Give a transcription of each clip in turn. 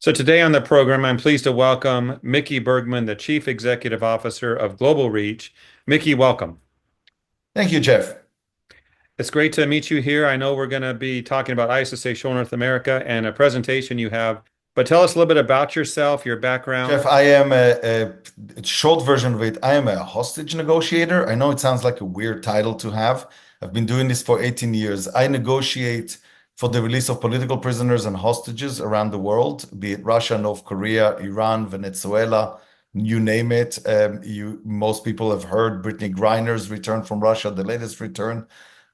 So today on the program, I'm pleased to welcome Mickey Bergman, the Chief Executive Officer of Global Reach. Mickey, welcome. Thank you, Jeff. It's great to meet you here. I know we're going to be talking about ISSA Show North America and a presentation you have, but tell us a little bit about yourself, your background. Jeff, I am a short version of it. I am a hostage negotiator. I know it sounds like a weird title to have. I've been doing this for 18 years. I negotiate for the release of political prisoners and hostages around the world, be it Russia, North Korea, Iran, Venezuela, you name it. Most people have heard Brittany Griner's return from Russia, the latest return.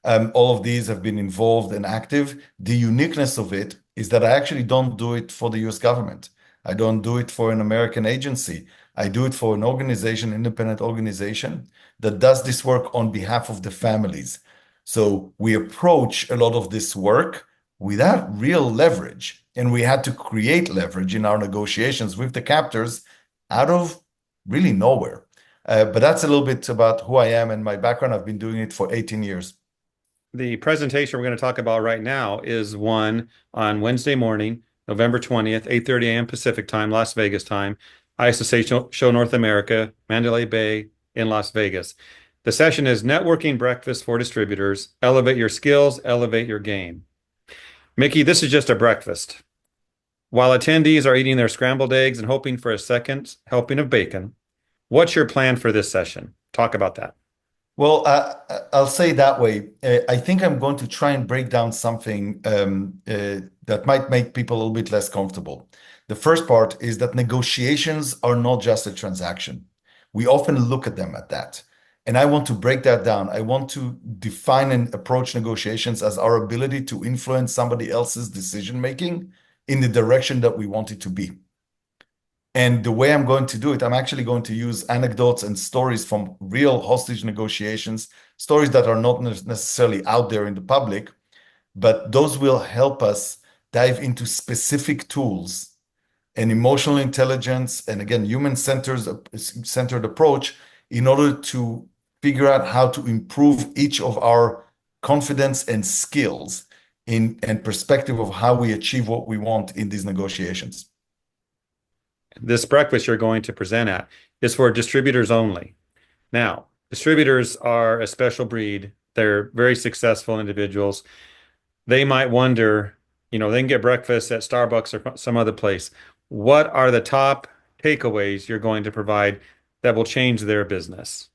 All of these have been involved and active. The uniqueness of it is that I actually don't do it for the US government. I don't do it for an American agency. I do it for an organization, independent organization that does this work on behalf of the families. So we approach a lot of this work without real leverage. And we had to create leverage in our negotiations with the captors out of really nowhere. But that's a little bit about who I am and my background. I've been doing it for 18 years. The presentation we're going to talk about right now is one on Wednesday morning, November 20th, 8:30 a.m. Pacific time, Las Vegas time, ISSA Show North America, Mandalay Bay in Las Vegas. The session is Networking Breakfast for Distributors. Elevate your skills, elevate your game. Mickey, this is just a breakfast. While attendees are eating their scrambled eggs and hoping for a second helping of bacon, what's your plan for this session? Talk about that. Well, I'll say it that way. I think I'm going to try and break down something that might make people a little bit less comfortable. The first part is that negotiations are not just a transaction. We often look at them at that. And I want to break that down. I want to define and approach negotiations as our ability to influence somebody else's decision making in the direction that we want it to be. And the way I'm going to do it, I'm actually going to use anecdotes and stories from real hostage negotiations, stories that are not necessarily out there in the public, but those will help us dive into specific tools and emotional intelligence, and again, human-centered approach in order to figure out how to improve each of our confidence and skills and perspective of how we achieve what we want in these negotiations. This breakfast you're going to present at is for distributors only. Now, distributors are a special breed. They're very successful individuals. They might wonder, they can get breakfast at Starbucks or some other place. What are the top takeaways you're going to provide that will change their business?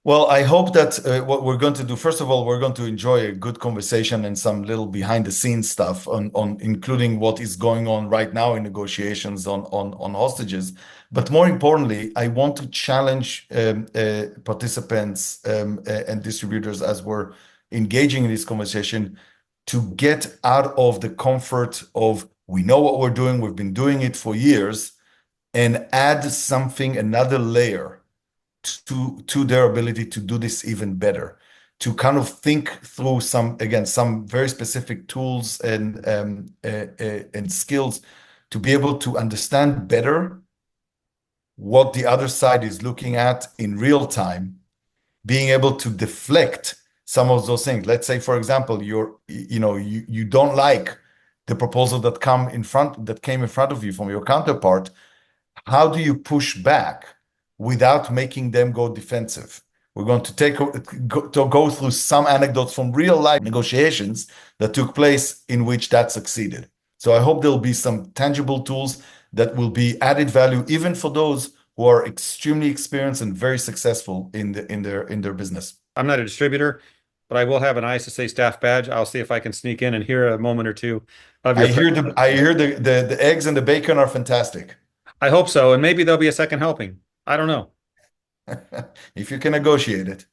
Well, I hope that what we're going to do, first of all, we're going to enjoy a good conversation and some little behind the scenes stuff on including what is going on right now in negotiations on hostages. But more importantly, I want to challenge participants and distributors as we're engaging in this conversation to get out of the comfort of we know what we're doing, we've been doing it for years, and add something, another layer to their ability to do this even better, to kind of think through some very specific tools and skills to be able to understand better what the other side is looking at in real time, being able to deflect some of those things. Let's say, for example, you don't like the proposal that came in front of you from your counterpart. How do you push back without making them go defensive? We're going to go through some anecdotes from real life negotiations that took place in which that succeeded. So I hope there'll be some tangible tools that will be added value even for those who are extremely experienced and very successful in their business. I'm not a distributor, but I will have an ISSA staff badge. I'll see if I can sneak in and hear a moment or two of I your. hear the eggs and the bacon are fantastic. I hope so, and maybe there'll be a second helping. I don't know. If you can negotiate it.